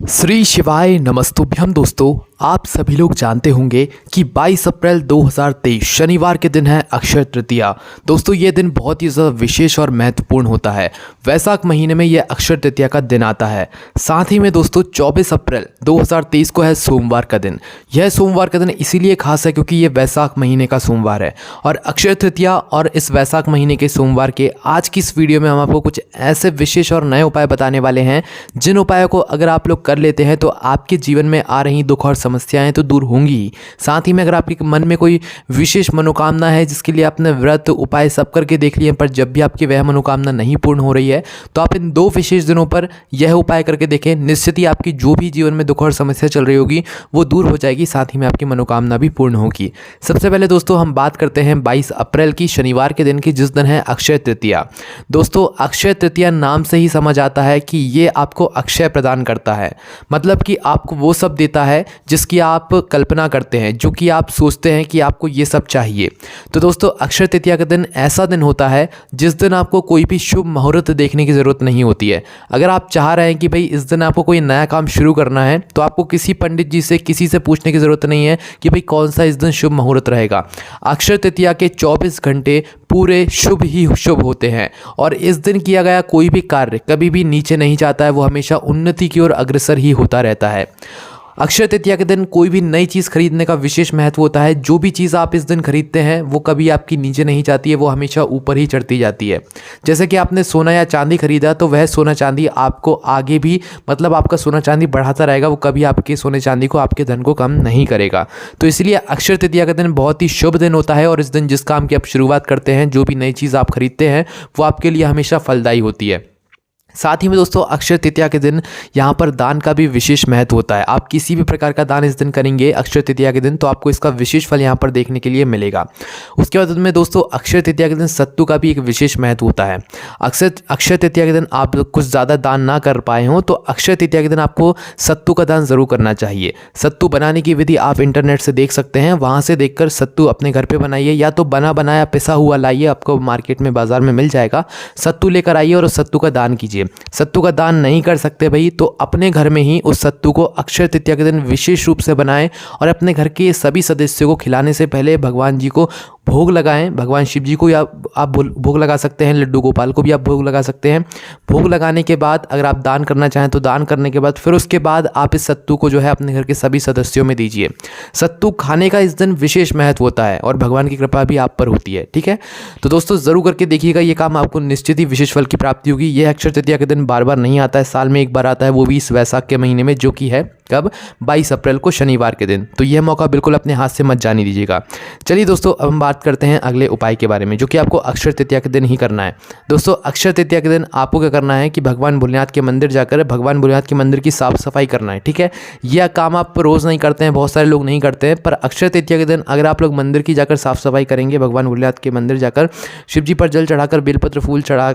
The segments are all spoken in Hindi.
श्री शिवाय नमस्तुभ्यम। दोस्तों, आप सभी लोग जानते होंगे कि 22 अप्रैल 2023 शनिवार के दिन है अक्षय तृतीया। दोस्तों, ये दिन बहुत ही ज़्यादा विशेष और महत्वपूर्ण होता है। वैशाख महीने में यह अक्षय तृतीया का दिन आता है। साथ ही में दोस्तों 24 अप्रैल 2023 को है सोमवार का दिन। यह सोमवार का दिन इसीलिए खास है क्योंकि ये वैशाख महीने का सोमवार है। और अक्षय तृतीया और इस वैशाख महीने के सोमवार के आज की इस वीडियो में हम आपको कुछ ऐसे विशेष और नए उपाय बताने वाले हैं जिन उपायों को अगर आप लोग कर लेते हैं तो आपके जीवन में आ रही दुख और समस्याएं तो दूर होंगी ही। साथ ही में अगर आपके मन में कोई विशेष मनोकामना है जिसके लिए आपने व्रत उपाय सब करके देख लिए पर जब भी आपकी वह मनोकामना नहीं पूर्ण हो रही है तो आप इन 2 विशेष दिनों पर यह उपाय करके देखें। निश्चित ही आपकी जो भी जीवन में दुख और समस्या चल रही होगी वो दूर हो जाएगी, साथ ही में आपकी मनोकामना भी पूर्ण होगी। सबसे पहले दोस्तों हम बात करते हैं 22 अप्रैल की शनिवार के दिन की, जिस दिन है अक्षय तृतीया। दोस्तों, अक्षय तृतीया नाम से ही समझ आता है कि ये आपको अक्षय प्रदान करता है, मतलब कि आपको वो सब देता है जिसकी आप कल्पना करते हैं, जो कि आप सोचते हैं कि आपको ये सब चाहिए। तो दोस्तों, अक्षय तृतीया का दिन ऐसा दिन होता है जिस दिन आपको कोई भी शुभ मुहूर्त देखने की ज़रूरत नहीं होती है। अगर आप चाह रहे हैं कि भाई इस दिन आपको कोई नया काम शुरू करना है तो आपको किसी पंडित जी से किसी से पूछने की ज़रूरत नहीं है कि भाई कौन सा इस दिन शुभ मुहूर्त रहेगा। अक्षय तृतीया के 24 घंटे पूरे शुभ ही शुभ होते हैं और इस दिन किया गया कोई भी कार्य कभी भी नीचे नहीं जाता है, वो हमेशा उन्नति की ओर अग्रसर ही होता रहता है। अक्षय तृतीया के दिन कोई भी नई चीज़ खरीदने का विशेष महत्व होता है। जो भी चीज़ आप इस दिन खरीदते हैं वो कभी आपकी नीचे नहीं जाती है, वो हमेशा ऊपर ही चढ़ती जाती है। जैसे कि आपने सोना या चांदी खरीदा तो वह सोना चांदी आपको आगे भी, मतलब आपका सोना चांदी बढ़ाता रहेगा, वो कभी आपके सोने चांदी को, आपके धन को कम नहीं करेगा। तो इसलिए अक्षय तृतीया का दिन बहुत ही शुभ दिन होता है और इस दिन जिस काम की आप शुरुआत करते हैं, जो भी नई चीज़ आप खरीदते हैं वो आपके लिए हमेशा फलदायी होती है। साथ ही में दोस्तों अक्षय तृतीया के दिन यहाँ पर दान का भी विशेष महत्व होता है। आप किसी भी प्रकार का दान इस दिन करेंगे अक्षय तृतीया के दिन तो आपको इसका विशेष फल यहाँ पर देखने के लिए मिलेगा। उसके बाद में दोस्तों अक्षय तृतीया के दिन सत्तू का भी एक विशेष महत्व होता है। अक्षय तृतीया के दिन आप कुछ ज़्यादा दान ना कर पाए हों तो अक्षय तृतीया के दिन आपको सत्तू का दान ज़रूर करना चाहिए। सत्तू बनाने की विधि आप इंटरनेट से देख सकते हैं, वहाँ से देखकर सत्तू अपने घर पर बनाइए, या तो बना बनाया पिसा हुआ लाइए, आपको मार्केट में बाज़ार में मिल जाएगा। सत्तू लेकर आइए और उस सत्तू का दान कीजिए। सत्तू का दान नहीं कर सकते भाई तो अपने घर में ही उस सत्तू को अक्षय तृतीया के दिन विशेष रूप से बनाएं और अपने घर के सभी सदस्यों को खिलाने से पहले भगवान जी को भोग लगाएं। भगवान शिव जी को या आप भोग लगा सकते हैं, लड्डू गोपाल को भी आप भोग लगा सकते हैं। भोग लगाने के बाद अगर आप दान करना चाहें तो दान करने के बाद फिर उसके बाद आप इस सत्तू को जो है अपने घर के सभी सदस्यों में दीजिए। सत्तू खाने का इस दिन विशेष महत्व होता है और भगवान की कृपा भी आप पर होती है। ठीक है, तो दोस्तों ज़रूर करके देखिएगा, ये काम आपको निश्चित ही विशेष फल की प्राप्ति होगी। यह अक्षय तृतीया के दिन बार बार नहीं आता है, साल में एक बार आता है, वो भी इस वैशाख के महीने में, जो कि है कब 22 अप्रैल को शनिवार के दिन। तो यह मौका बिल्कुल अपने हाथ से मत जाने दीजिएगा। चलिए दोस्तों, अब हम बात करते हैं अगले उपाय के बारे में जो कि आपको अक्षय तृतीया के दिन ही करना है। दोस्तों, अक्षय तृतीया के दिन आपको क्या करना है कि भगवान भोलेनाथ के मंदिर जाकर भगवान भोलेनाथ के मंदिर की साफ सफाई करना है। ठीक है, यह काम आप रोज़ नहीं करते हैं, बहुत सारे लोग नहीं करते हैं, पर अक्षय तृतीया के दिन अगर आप लोग मंदिर की जाकर साफ सफाई करेंगे, भगवान भोलेनाथ के मंदिर जाकर शिव जी पर जल चढ़ाकर बेलपत्र फूल चढ़ा,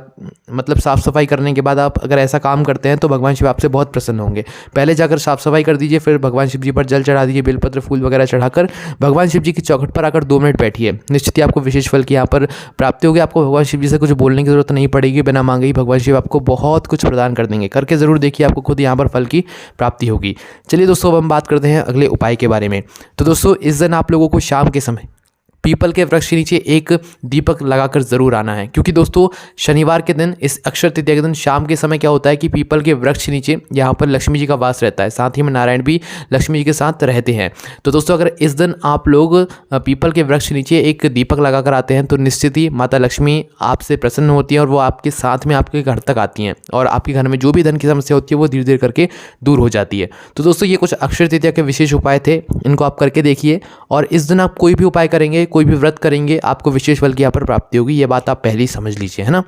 मतलब साफ सफाई करने के बाद आप अगर ऐसा काम करते हैं तो भगवान शिव आपसे बहुत प्रसन्न होंगे। पहले जाकर साफ सफाई कर दीजिए, फिर भगवान शिव जी पर जल चढ़ा दीजिए, बेलपत्र फूल वगैरह चढ़ाकर भगवान शिव जी की चौखट पर आकर 2 मिनट बैठिए। निश्चित ही आपको विशेष फल की यहाँ पर प्राप्ति होगी। आपको भगवान शिव जी से कुछ बोलने की जरूरत नहीं पड़ेगी, बिना मांगे ही भगवान शिव आपको बहुत कुछ प्रदान कर देंगे। करके ज़रूर देखिए, आपको खुद यहाँ पर फल की प्राप्ति होगी। चलिए दोस्तों, अब हम बात करते हैं अगले उपाय के बारे में। तो दोस्तों, इस दिन आप लोगों को शाम के समय पीपल के वृक्ष के नीचे एक दीपक लगाकर ज़रूर आना है, क्योंकि दोस्तों शनिवार के दिन इस अक्षय तृतीया के दिन शाम के समय क्या होता है कि पीपल के वृक्ष के नीचे यहाँ पर लक्ष्मी जी का वास रहता है, साथ ही में नारायण भी लक्ष्मी जी के साथ रहते हैं। तो दोस्तों, अगर इस दिन आप लोग पीपल के वृक्ष के नीचे एक दीपक लगाकर आते हैं तो निश्चित ही माता लक्ष्मी आपसे प्रसन्न होती हैं और वो आपके साथ में आपके घर तक आती हैं और आपके घर में जो भी धन की समस्या होती है वो धीरे धीरे करके दूर हो जाती है। तो दोस्तों, ये कुछ अक्षय तृतीया के विशेष उपाय थे, इनको आप करके देखिए और इस दिन आप कोई भी उपाय करेंगे, कोई भी व्रत करेंगे, आपको विशेष फल की यहाँ पर प्राप्ति होगी। ये बात आप पहले ही समझ लीजिए, है ना।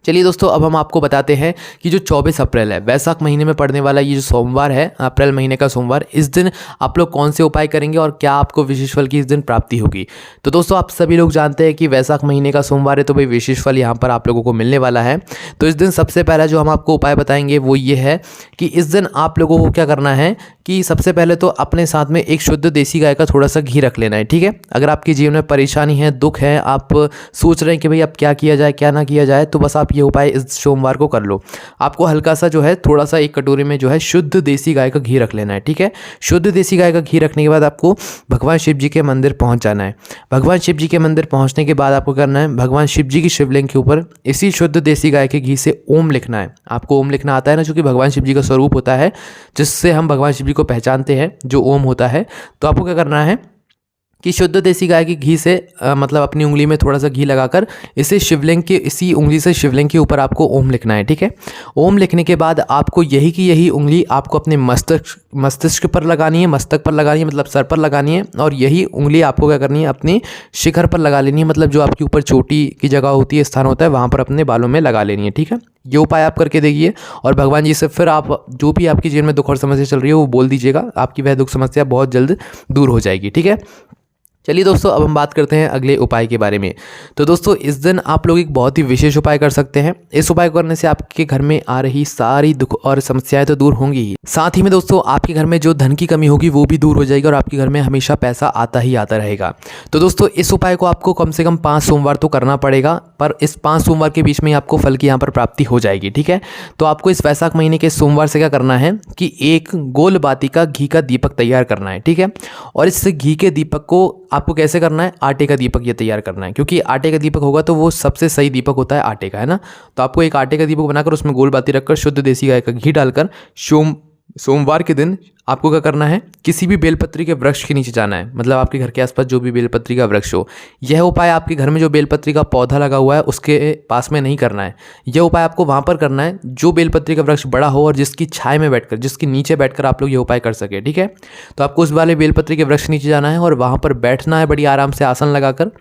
चलिए दोस्तों, अब हम आपको बताते हैं कि जो 24 अप्रैल है वैशाख महीने में पड़ने वाला ये जो सोमवार है, अप्रैल महीने का सोमवार, इस दिन आप लोग कौन से उपाय करेंगे और क्या आपको विशेष फल की इस दिन प्राप्ति होगी। तो दोस्तों, आप सभी लोग जानते हैं कि वैशाख महीने का सोमवार है तो भाई विशेष फल यहाँ पर आप लोगों को मिलने वाला है। तो इस दिन सबसे पहला जो हम आपको उपाय बताएंगे वो ये है कि इस दिन आप लोगों को क्या करना है कि सबसे पहले तो अपने साथ में एक शुद्ध देसी गाय का थोड़ा सा घी रख लेना है। ठीक है, अगर आपके जीवन में परेशानी है, दुख है, आप सोच रहे हैं कि भाई अब क्या किया जाए क्या ना किया जाए, तो बस आप आप ये उपाय इस सोमवार को कर लो। आपको हल्का सा जो है थोड़ा सा एक कटोरी में जो है शुद्ध देसी गाय का घी रख लेना है, ठीक है। शुद्ध देसी गाय का घी रखने के बाद आपको भगवान शिव जी के मंदिर पहुंच जाना है। भगवान शिव जी के मंदिर पहुंचने के बाद आपको करना है, भगवान शिव जी की शिवलिंग के ऊपर इसी शुद्ध देसी गाय के घी से ओम लिखना है। आपको ओम लिखना आता है ना, क्योंकि भगवान शिव जी का स्वरूप होता है जिससे हम भगवान शिव जी को पहचानते हैं, जो ओम होता है। तो आपको क्या करना है कि शुद्ध देसी गाय के घी से मतलब अपनी उंगली में थोड़ा सा घी लगाकर इसी उंगली से शिवलिंग के ऊपर आपको ओम लिखना है, ठीक है। ओम लिखने के बाद आपको यही की यही उंगली आपको अपने मस्तिष्क पर लगानी है, मस्तक पर लगानी है, मतलब सर पर लगानी है। और यही उंगली आपको क्या करनी है, अपनी शिखर पर लगा लेनी है, मतलब जो आपके ऊपर चोटी की जगह होती है, स्थान होता है, वहाँ पर अपने बालों में लगा लेनी है, ठीक है। ये उपाय आप करके देखिए और भगवान जी से फिर आप जो भी आपकी जीवन में दुख और समस्या चल रही है वो बोल दीजिएगा, आपकी वह दुख समस्या बहुत जल्द दूर हो जाएगी, ठीक है। चलिए दोस्तों, अब हम बात करते हैं अगले उपाय के बारे में। तो दोस्तों, इस दिन आप लोग एक बहुत ही विशेष उपाय कर सकते हैं। इस उपाय को करने से आपके घर में आ रही सारी दुख और समस्याएं तो दूर होंगी ही, साथ ही में दोस्तों आपके घर में जो धन की कमी होगी वो भी दूर हो जाएगी और आपके घर में हमेशा पैसा आता ही आता रहेगा। तो दोस्तों, इस उपाय को आपको कम से कम 5 सोमवार तो करना पड़ेगा, पर इस 5 सोमवार के बीच में आपको फल की यहाँ पर प्राप्ति हो जाएगी, ठीक है। तो आपको इस वैशाख महीने के सोमवार से क्या करना है कि एक गोल बाती का घी का दीपक तैयार करना है, ठीक है। और इस घी के दीपक को आपको कैसे करना है, आटे का दीपक ये तैयार करना है, क्योंकि आटे का दीपक होगा तो वो सबसे सही दीपक होता है आटे का, है ना। तो आपको एक आटे का दीपक बनाकर उसमें गोल बाती रखकर शुद्ध देसी गाय का घी डालकर सोमवार के दिन आपको क्या करना है, किसी भी बेलपत्री के वृक्ष के नीचे जाना है, मतलब आपके घर के आसपास जो भी बेलपत्री का वृक्ष हो। यह उपाय आपके घर में जो बेलपत्री का पौधा लगा हुआ है उसके पास में नहीं करना है, यह उपाय आपको वहाँ पर करना है जो बेलपत्री का वृक्ष बड़ा हो और जिसकी छाया में बैठकर, जिसके नीचे बैठकर आप लोग ये उपाय कर सके, ठीक है। तो आपको उस वाले बेलपत्री के वृक्ष नीचे जाना है और वहाँ पर बैठना है बड़ी आराम से आसन लगाकर,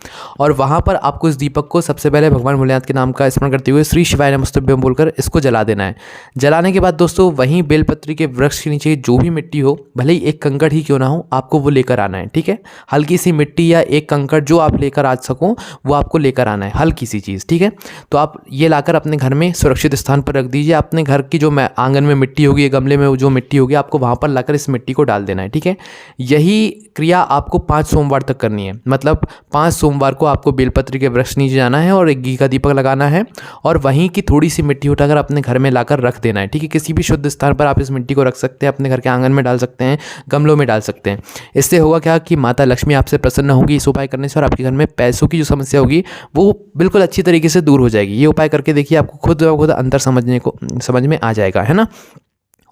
और वहाँ पर आपको इस दीपक को सबसे पहले भगवान भोलेनाथ के नाम का स्मरण करते हुए श्री शिवाय नमस्तुभ्यम बोलकर इसको जला देना है। जलाने के बाद दोस्तों वहीं बेलपत्री के वृक्ष के नीचे जो भी मिट्टी हो, भले ही एक कंकड़ ही क्यों ना हो, आपको वो लेकर आना है, ठीक है। हल्की सी मिट्टी या एक कंकड़ जो आप लेकर आ सको वो आपको लेकर आना है, हल्की सी चीज़, ठीक है। तो आप ये लाकर अपने घर में सुरक्षित स्थान पर रख दीजिए। अपने घर की जो आंगन में मिट्टी होगी, गमले में जो मिट्टी होगी, आपको वहाँ पर लाकर इस मिट्टी को डाल देना है, ठीक है। यही क्रिया आपको 5 सोमवार तक करनी है, मतलब 5 सोमवार को आपको बेलपत्री के वृक्ष नीचे जाना है और एक घी का दीपक लगाना है और वहीं की थोड़ी सी मिट्टी उठाकर अपने घर में लाकर रख देना है, ठीक है। किसी भी शुद्ध स्थान पर आप इस मिट्टी को रख सकते हैं, अपने घर के आंगन में डाल सकते हैं, गमलों में डाल सकते हैं। इससे होगा क्या कि माता लक्ष्मी आपसे प्रसन्न होगी इस उपाय करने से, और आपके घर में पैसों की जो समस्या होगी वो बिल्कुल अच्छी तरीके से दूर हो जाएगी। ये उपाय करके देखिए, आपको खुद अंतर समझ में आ जाएगा, है ना।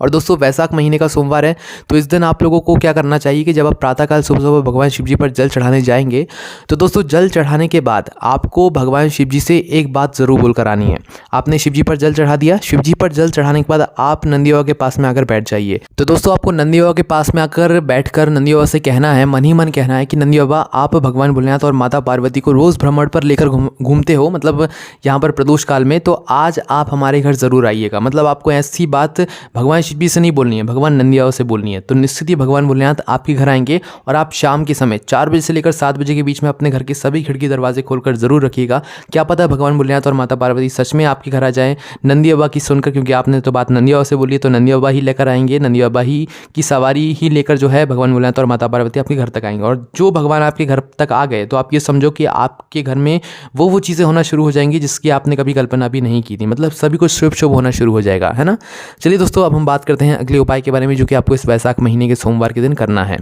और दोस्तों, वैशाख महीने का सोमवार है, तो इस दिन आप लोगों को क्या करना चाहिए कि जब आप प्रातःकाल सुबह सुबह भगवान शिव जी पर जल चढ़ाने जाएंगे, तो दोस्तों जल चढ़ाने के बाद आपको भगवान शिव जी से एक बात ज़रूर बोलकर आनी है। आपने शिव जी पर जल चढ़ा दिया, शिव जी पर जल चढ़ाने के बाद आप नंदी बाबा के पास में आकर बैठ जाइए। तो दोस्तों, आपको नंदी बाबा के पास में आकर बैठकर नंदी बाबा से कहना है, मन ही मन कहना है कि नंदी बाबा, आप भगवान भोलेनाथ और माता पार्वती को रोज़ भ्रमण पर लेकर घूमते हो, मतलब यहाँ पर प्रदोष काल में, तो आज आप हमारे घर ज़रूर आइएगा। मतलब आपको ऐसी बात भगवान शिव जी से नहीं बोलनी है, भगवान नंदी बाबा से बोलनी है। तो निश्चित ही भगवान भोलेनाथ आपके घर आएंगे और आप शाम के समय 4 बजे से लेकर 7 बजे के बीच में अपने घर के सभी खिड़की दरवाजे खोलकर जरूर रखिएगा। क्या पता भगवान भोलेनाथ और माता पार्वती सच में आपके घर आ जाएं नंदी बाबा की सुनकर, क्योंकि आपने तो बात नंदी बाबा से बोली है, तो नंदी बाबा ही लेकर आएंगे, नंदी बाबा ही की सवारी ही लेकर जो है भगवान भोलेनाथ और माता पार्वती आपके घर तक आएंगे। और जो भगवान आपके घर तक आ गए तो आप ये समझो कि आपके घर में वो चीज़ें होना शुरू हो जाएंगी जिसकी आपने कभी कल्पना भी नहीं की थी, मतलब सभी कुछ शुभ शुभ होना शुरू हो जाएगा, है ना। चलिए दोस्तों, अब हम बात करते हैं अगले उपाय के बारे में, जो कि आपको इस वैशाख महीने के सोमवार के दिन करना है।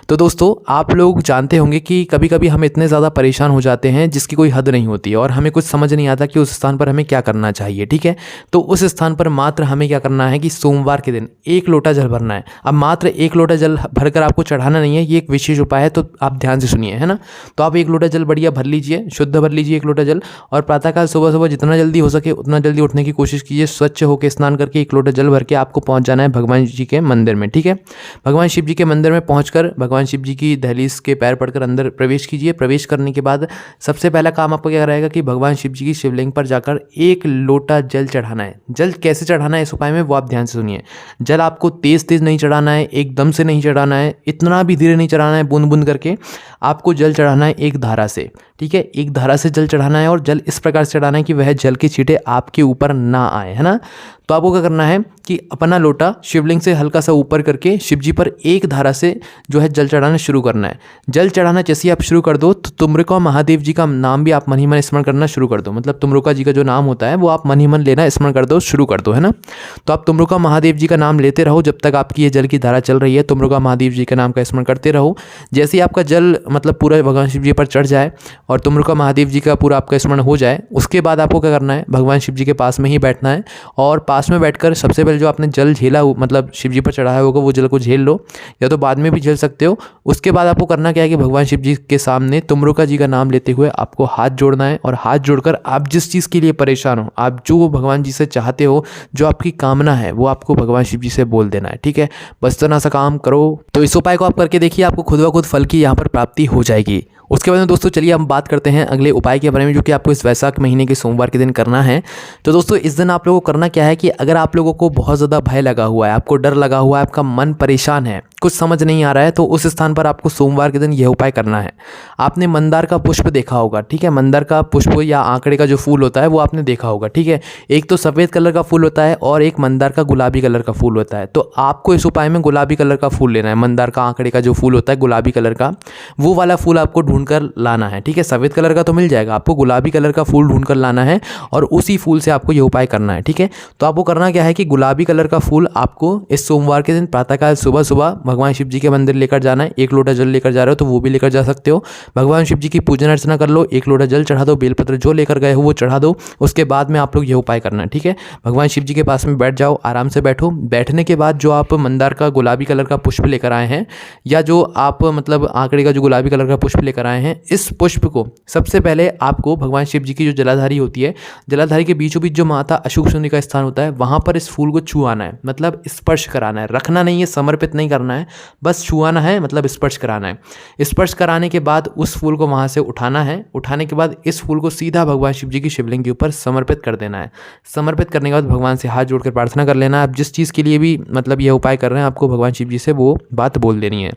तो दोस्तों, आप लोग जानते होंगे कि कभी कभी हम इतने ज़्यादा परेशान हो जाते हैं जिसकी कोई हद नहीं होती और हमें कुछ समझ नहीं आता कि उस स्थान पर हमें क्या करना चाहिए, ठीक है। तो उस स्थान पर मात्र हमें क्या करना है कि सोमवार के दिन 1 लोटा जल भरना है। अब मात्र 1 लोटा जल भरकर आपको चढ़ाना नहीं है, ये एक विशेष उपाय है, तो आप ध्यान से सुनिए, है ना। तो आप 1 लोटा जल बढ़िया भर लीजिए, शुद्ध भर लीजिए 1 लोटा जल, और प्रातःकाल सुबह सुबह जितना जल्दी हो सके उतना जल्दी उठने की कोशिश कीजिए। स्वच्छ होकर स्नान करके 1 लोटा जल भर के आपको पहुंच जाना है भगवान जी के मंदिर में, ठीक है। भगवान शिव जी के मंदिर में पहुंचकर भगवान शिव जी की दहलीज के पैर पड़कर अंदर प्रवेश कीजिए। प्रवेश करने के बाद सबसे पहला काम आपको क्या रहेगा कि भगवान शिव जी की शिवलिंग पर जाकर 1 लोटा जल चढ़ाना है। जल कैसे चढ़ाना है इस उपाय में वो आप ध्यान से सुनिए। जल आपको तेज तेज नहीं चढ़ाना है, एकदम से नहीं चढ़ाना है, इतना भी धीरे नहीं चढ़ाना है, बूंद बूंद करके आपको जल चढ़ाना है एक धारा से, ठीक है। एक धारा से जल चढ़ाना है और जल इस प्रकार से चढ़ाना है कि वह जल के छींटे आपके ऊपर ना आए, है ना। तो आपको क्या करना है कि अपना लोटा लोटा शिवलिंग से हल्का सा ऊपर करके शिव जी पर एक धारा से जो है जल चढ़ाना शुरू करना है। जल चढ़ाना जैसे ही आप शुरू कर दो तो तुम्रिका महादेव जी का नाम भी आप मन ही मन स्मरण करना शुरू कर दो। मतलब तुम्रिका जी का जो नाम होता है वो आप मन ही मन लेना स्मरण कर दो, शुरू कर दो, है ना। तो आप तुम्रिका महादेव जी का नाम लेते रहो जब तक आपकी ये जल की धारा चल रही है। तुम्रिका महादेव जी के नाम का स्मरण करते रहो। जैसे ही आपका जल मतलब पूरा भगवान शिव जी पर चढ़ जाए और तुम्रिका महादेव जी का पूरा आपका स्मरण हो जाए, उसके बाद आपको क्या करना है, भगवान शिव जी के पास में ही बैठना है और पास में बैठकर सबसे पहले जो आपने जल झेला मतलब शिव जी पर चढ़ाया होगा वो जल को झेल लो, या तो बाद में भी झेल सकते हो। उसके बाद आपको करना क्या है कि भगवान शिव जी के सामने तुम्रिका जी का नाम लेते हुए आपको हाथ जोड़ना है और हाथ जोड़कर आप जिस चीज़ के लिए परेशान हो, आप जो भगवान जी से चाहते हो, जो आपकी कामना है, वो आपको भगवान शिव जी से बोल देना है। ठीक है, बस इतना सा काम करो। तो इस उपाय को आप करके देखिए, आपको खुद ब खुद फल की यहाँ पर प्राप्ति हो जाएगी। उसके बाद में दोस्तों चलिए हम बात करते हैं अगले उपाय के बारे में, जो कि आपको इस वैशाख महीने के सोमवार के दिन करना है। तो दोस्तों इस दिन आप लोगों को करना क्या है कि अगर आप लोगों को बहुत ज़्यादा भय लगा हुआ है, आपको डर लगा हुआ है, आपका मन परेशान है, कुछ समझ नहीं आ रहा है, तो उस स्थान पर आपको सोमवार के दिन यह उपाय करना है। आपने मंदार का पुष्प देखा होगा, ठीक है, मंदार का पुष्प या आंकड़े का जो फूल होता है वो आपने देखा होगा, ठीक है। एक तो सफ़ेद कलर का फूल होता है और एक मंदार का गुलाबी कलर का फूल होता है। तो आपको इस उपाय में गुलाबी कलर का फूल लेना है। मंदार का आंकड़े का जो फूल होता है गुलाबी कलर का, वो वाला फूल आपको ढूंढ कर लाना है। ठीक है, सफ़ेद कलर का तो मिल जाएगा, आपको गुलाबी कलर का फूल ढूंढ कर लाना है और उसी फूल से आपको ये उपाय करना है। ठीक है, तो आपको करना क्या है कि गुलाबी कलर का फूल आपको इस सोमवार के दिन प्रातःकाल सुबह सुबह भगवान शिव जी के मंदिर लेकर जाना है। एक लोटा जल लेकर जा रहे हो तो वो भी लेकर जा सकते हो। भगवान शिव जी की पूजन अर्चना कर लो, एक लोटा जल चढ़ा दो, बेलपत्र जो लेकर गए हो वो चढ़ा दो। उसके बाद में आप लोग ये उपाय करना है। ठीक है, भगवान शिव जी के पास में बैठ जाओ, आराम से बैठो। बैठने के बाद जो आप मंदार का गुलाबी कलर का पुष्प लेकर आए हैं, या जो आप मतलब आंकड़े का जो गुलाबी कलर का पुष्प लेकर आए हैं, इस पुष्प को सबसे पहले आपको भगवान शिव जी की जो जलाधारी होती है, जलाधारी के बीचों बीच जो माता अशुभ सुंदरी का स्थान होता है, वहां पर इस फूल को छुआना है, मतलब स्पर्श कराना है। रखना नहीं है, समर्पित नहीं करना है, बस छुआना है, मतलब स्पर्श कराना है। स्पर्श कराने के बाद उस फूल को वहां से उठाना है। उठाने के बाद इस फूल को सीधा भगवान शिव जी की शिवलिंग के ऊपर समर्पित कर देना है। समर्पित करने के बाद भगवान से हाथ जोड़कर प्रार्थना कर लेना है। आप जिस चीज़ के लिए भी मतलब यह उपाय कर रहे हैं, आपको भगवान शिव जी से वो बात बोल देनी है।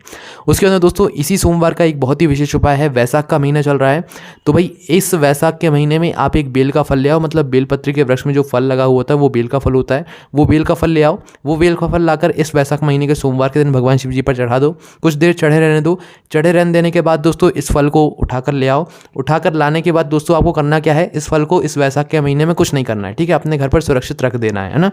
उसके बाद दोस्तों इसी सोमवार का एक बहुत ही विशेष उपाय है। वैशाख का महीना चल रहा है, तो भाई इस वैशाख के महीने में आप एक बेल का फल ले आओ। मतलब बेलपत्री के वृक्ष में जो फल लगा हुआ होता है वो बेल का फल होता है, वो बेल का फल ले आओ। वो बेल का फल लाकर इस वैशाख महीने के सोमवार के दिन भगवान शिव जी पर चढ़ा दो। कुछ देर चढ़े रहने दो। चढ़े रहने देने के बाद दोस्तों इस फल को उठाकर ले आओ। उठाकर लाने के बाद दोस्तों आपको करना क्या है, इस फल को इस वैशाख के महीने में कुछ नहीं करना है। ठीक है, अपने घर पर सुरक्षित रख देना है ना।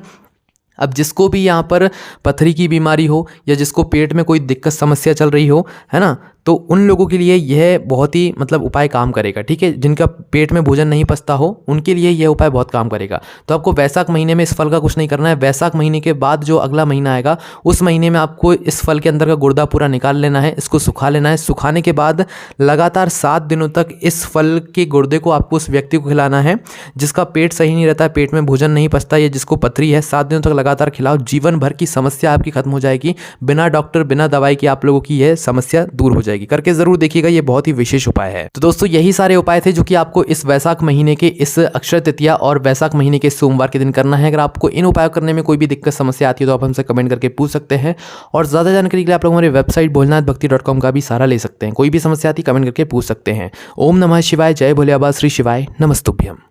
अब जिसको भी यहाँ पर पथरी की बीमारी हो या जिसको पेट में कोई दिक्कत समस्या चल रही हो, है ना, तो उन लोगों के लिए यह बहुत ही मतलब उपाय काम करेगा। ठीक है, जिनका पेट में भोजन नहीं पचता हो उनके लिए यह उपाय बहुत काम करेगा। तो आपको वैशाख महीने में इस फल का कुछ नहीं करना है। वैशाख महीने के बाद जो अगला महीना आएगा उस महीने में आपको इस फल के अंदर का गुर्दा पूरा निकाल लेना है, इसको सुखा लेना है। सुखाने के बाद लगातार 7 दिनों तक इस फल के गुर्दे को आपको उस व्यक्ति को खिलाना है जिसका पेट सही नहीं रहता है, पेट में भोजन नहीं पचता या जिसको पथरी है। 7 दिनों तक लगातार खिलाओ। जीवन भर की समस्या आपकी खत्म हो जाएगी। बिना डॉक्टर बिना दवाई की आप लोगों की यह समस्या दूर हो जाएगी। करके जरूर देखिएगा, ये बहुत ही विशेष उपाय है। तो दोस्तों यही सारे उपाय थे जो कि आपको इस वैशाख महीने के इस अक्षय तृतीया और वैशाख महीने के सोमवार के दिन करना है। अगर आपको इन उपायों करने में कोई भी दिक्कत समस्या आती है तो आप हमसे कमेंट करके पूछ सकते हैं। और ज़्यादा जानकारी के लिए आप लोग हमारी वेबसाइट भोलेनाथभक्ति.com का भी सहारा ले सकते हैं। कोई भी समस्या आती है कमेंट करके पूछ सकते हैं। ओम नमः शिवाय, जय भोले बाबा, श्री शिवाय, नमस्तुभ्यम।